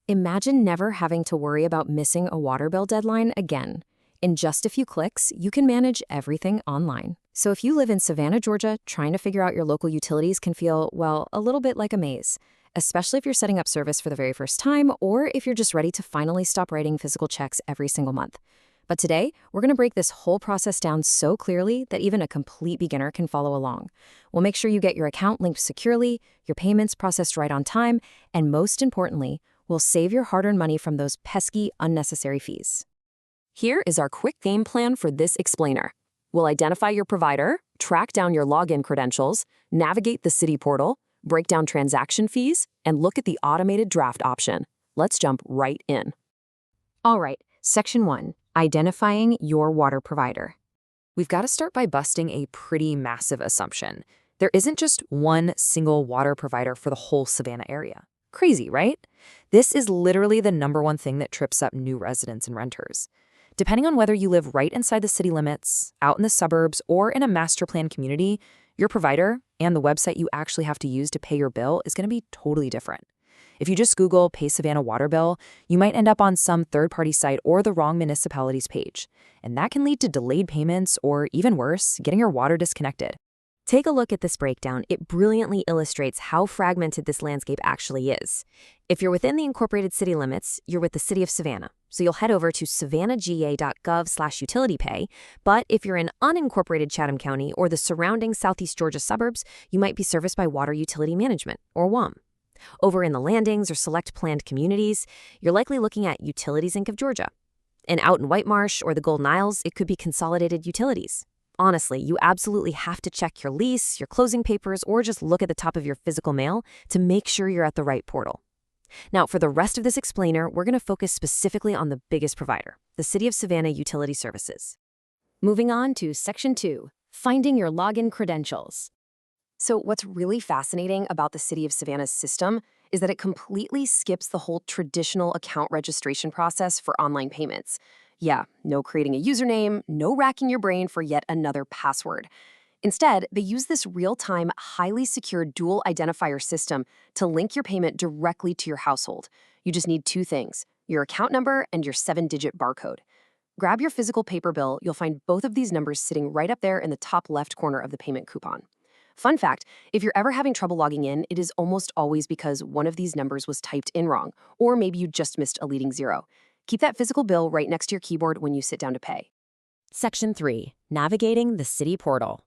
Imagine never having to worry about missing a water bill deadline again. In just a few clicks, you can manage everything online. So if you live in Savannah, Georgia, trying to figure out your local utilities can feel, well, a little bit like a maze, especially if you're setting up service for the very first time or if you're just ready to finally stop writing physical checks every single month. But today, we're going to break this whole process down so clearly that even a complete beginner can follow along. We'll make sure you get your account linked securely, your payments processed right on time, and most importantly, we'll save your hard-earned money from those pesky, unnecessary fees. Here is our quick game plan for this explainer. We'll identify your provider, track down your login credentials, navigate the city portal, break down transaction fees, and look at the automated draft option. Let's jump right in. All right, Section 1, identifying your water provider. We've got to start by busting a pretty massive assumption. There isn't just one single water provider for the whole Savannah area. Crazy, right? This is literally the #1 thing that trips up new residents and renters. Depending on whether you live right inside the city limits, out in the suburbs, or in a master plan community, your provider and the website you actually have to use to pay your bill is going to be totally different. If you just Google Pay Savannah Water Bill, you might end up on some third-party site or the wrong municipality's page. And that can lead to delayed payments or, even worse, getting your water disconnected. Take a look at this breakdown. It brilliantly illustrates how fragmented this landscape actually is. If you're within the incorporated city limits, you're with the city of Savannah. So you'll head over to savannahga.gov/utilitypay. But if you're in unincorporated Chatham County or the surrounding Southeast Georgia suburbs, you might be serviced by Water Utility Management, or WUM. Over in the landings or select planned communities, you're likely looking at Utilities Inc. of Georgia. And out in White Marsh or the Golden Isles, it could be Consolidated Utilities. Honestly, you absolutely have to check your lease, your closing papers, or just look at the top of your physical mail to make sure you're at the right portal. Now, for the rest of this explainer, we're going to focus specifically on the biggest provider, the City of Savannah Utility Services. Moving on to Section 2, finding your login credentials. So what's really fascinating about the City of Savannah's system is that it completely skips the whole traditional account registration process for online payments. Yeah, no creating a username, no racking your brain for yet another password. Instead, they use this real-time, highly secure dual identifier system to link your payment directly to your household. You just need 2 things, your account number and your 7-digit barcode. Grab your physical paper bill, you'll find both of these numbers sitting right up there in the top left corner of the payment coupon. Fun fact, if you're ever having trouble logging in, it is almost always because one of these numbers was typed in wrong, or maybe you just missed a leading 0. Keep that physical bill right next to your keyboard when you sit down to pay. Section 3, navigating the city portal.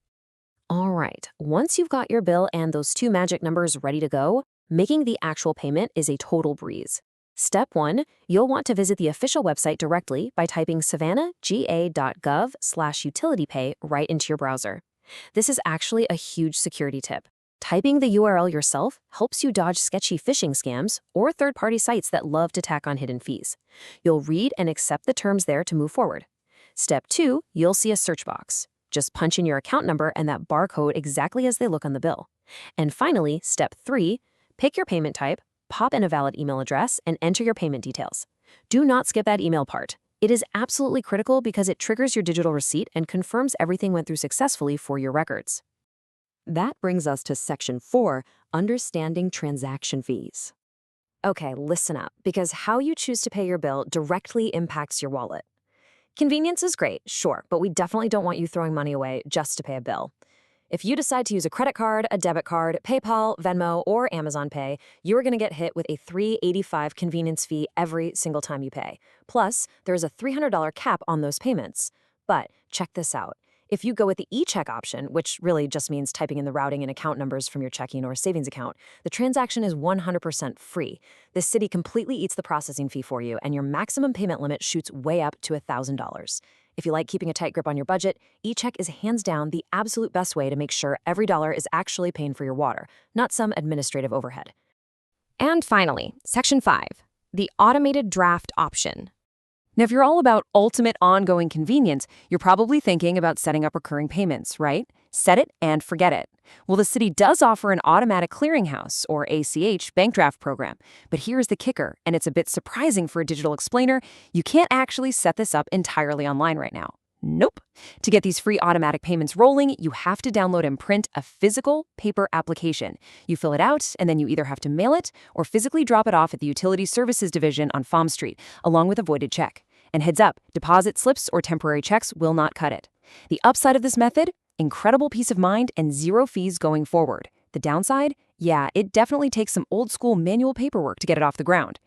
All right, once you've got your bill and those 2 magic numbers ready to go, making the actual payment is a total breeze. Step 1, you'll want to visit the official website directly by typing savannahga.gov/utilitypay right into your browser. This is actually a huge security tip. Typing the URL yourself helps you dodge sketchy phishing scams or third-party sites that love to tack on hidden fees. You'll read and accept the terms there to move forward. Step 2, you'll see a search box. Just punch in your account number and that barcode exactly as they look on the bill. And finally, Step 3, pick your payment type, pop in a valid email address, and enter your payment details. Do not skip that email part. It is absolutely critical because it triggers your digital receipt and confirms everything went through successfully for your records. That brings us to Section 4, understanding transaction fees. Okay, listen up, because how you choose to pay your bill directly impacts your wallet. Convenience is great, sure, but we definitely don't want you throwing money away just to pay a bill. If you decide to use a credit card, a debit card, PayPal, Venmo, or Amazon Pay, you are going to get hit with a $3.85 convenience fee every single time you pay. Plus, there is a $300 cap on those payments. But check this out. If you go with the e-check option, which really just means typing in the routing and account numbers from your checking or savings account, the transaction is 100% free. The city completely eats the processing fee for you, and your maximum payment limit shoots way up to $1,000. If you like keeping a tight grip on your budget, e-check is hands down the absolute best way to make sure every dollar is actually paying for your water, not some administrative overhead. And finally, Section 5, the automated draft option. Now, if you're all about ultimate ongoing convenience, you're probably thinking about setting up recurring payments, right? Set it and forget it. Well, the city does offer an automatic clearinghouse, or ACH, bank draft program. But here's the kicker, and it's a bit surprising for a digital explainer, you can't actually set this up entirely online right now. Nope. To get these free automatic payments rolling, you have to download and print a physical paper application. You fill it out, and then you either have to mail it or physically drop it off at the Utility Services Division on Farm Street, along with a voided check. And heads up, deposit slips or temporary checks will not cut it. The upside of this method? Incredible peace of mind and zero fees going forward. The downside? Yeah, it definitely takes some old-school manual paperwork to get it off the ground.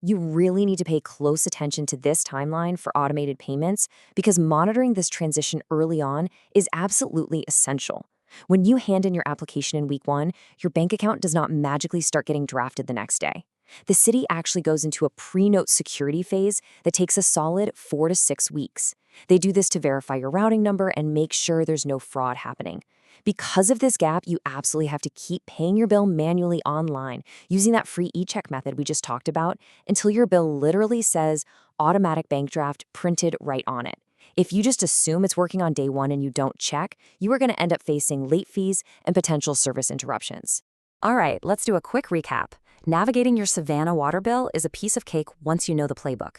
You really need to pay close attention to this timeline for automated payments because monitoring this transition early on is absolutely essential. When you hand in your application in week 1, your bank account does not magically start getting drafted the next day. The city actually goes into a pre-note security phase that takes a solid 4 to 6 weeks. They do this to verify your routing number and make sure there's no fraud happening. Because of this gap, you absolutely have to keep paying your bill manually online using that free e-check method we just talked about until your bill literally says automatic bank draft printed right on it. If you just assume it's working on day 1 and you don't check, you are going to end up facing late fees and potential service interruptions. All right, let's do a quick recap. Navigating your Savannah water bill is a piece of cake once you know the playbook.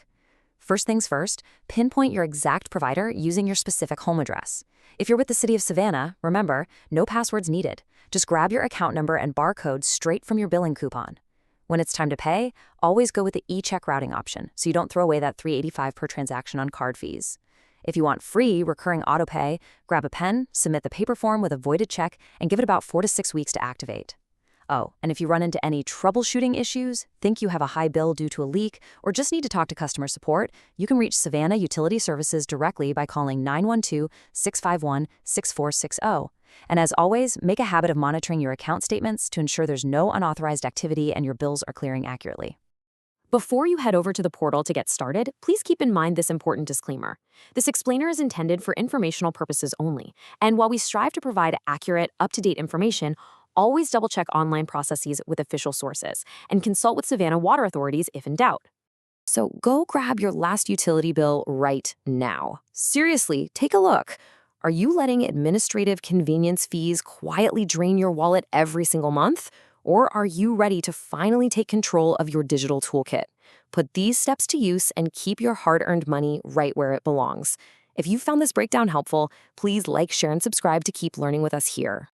First things first, pinpoint your exact provider using your specific home address. If you're with the city of Savannah, remember, no passwords needed. Just grab your account number and barcode straight from your billing coupon. When it's time to pay, always go with the e-check routing option so you don't throw away that $3.85 per transaction on card fees. If you want free, recurring autopay, grab a pen, submit the paper form with a voided check, and give it about 4 to 6 weeks to activate. Oh, and if you run into any troubleshooting issues, think you have a high bill due to a leak, or just need to talk to customer support, you can reach Savannah Utility Services directly by calling 912-651-6460. And as always, make a habit of monitoring your account statements to ensure there's no unauthorized activity and your bills are clearing accurately. Before you head over to the portal to get started, please keep in mind this important disclaimer. This explainer is intended for informational purposes only, and while we strive to provide accurate, up-to-date information, always double-check online processes with official sources and consult with Savannah water authorities if in doubt. So go grab your last utility bill right now. Seriously, take a look. Are you letting administrative convenience fees quietly drain your wallet every single month? Or are you ready to finally take control of your digital toolkit? Put these steps to use and keep your hard-earned money right where it belongs. If you found this breakdown helpful, please like, share, and subscribe to keep learning with us here.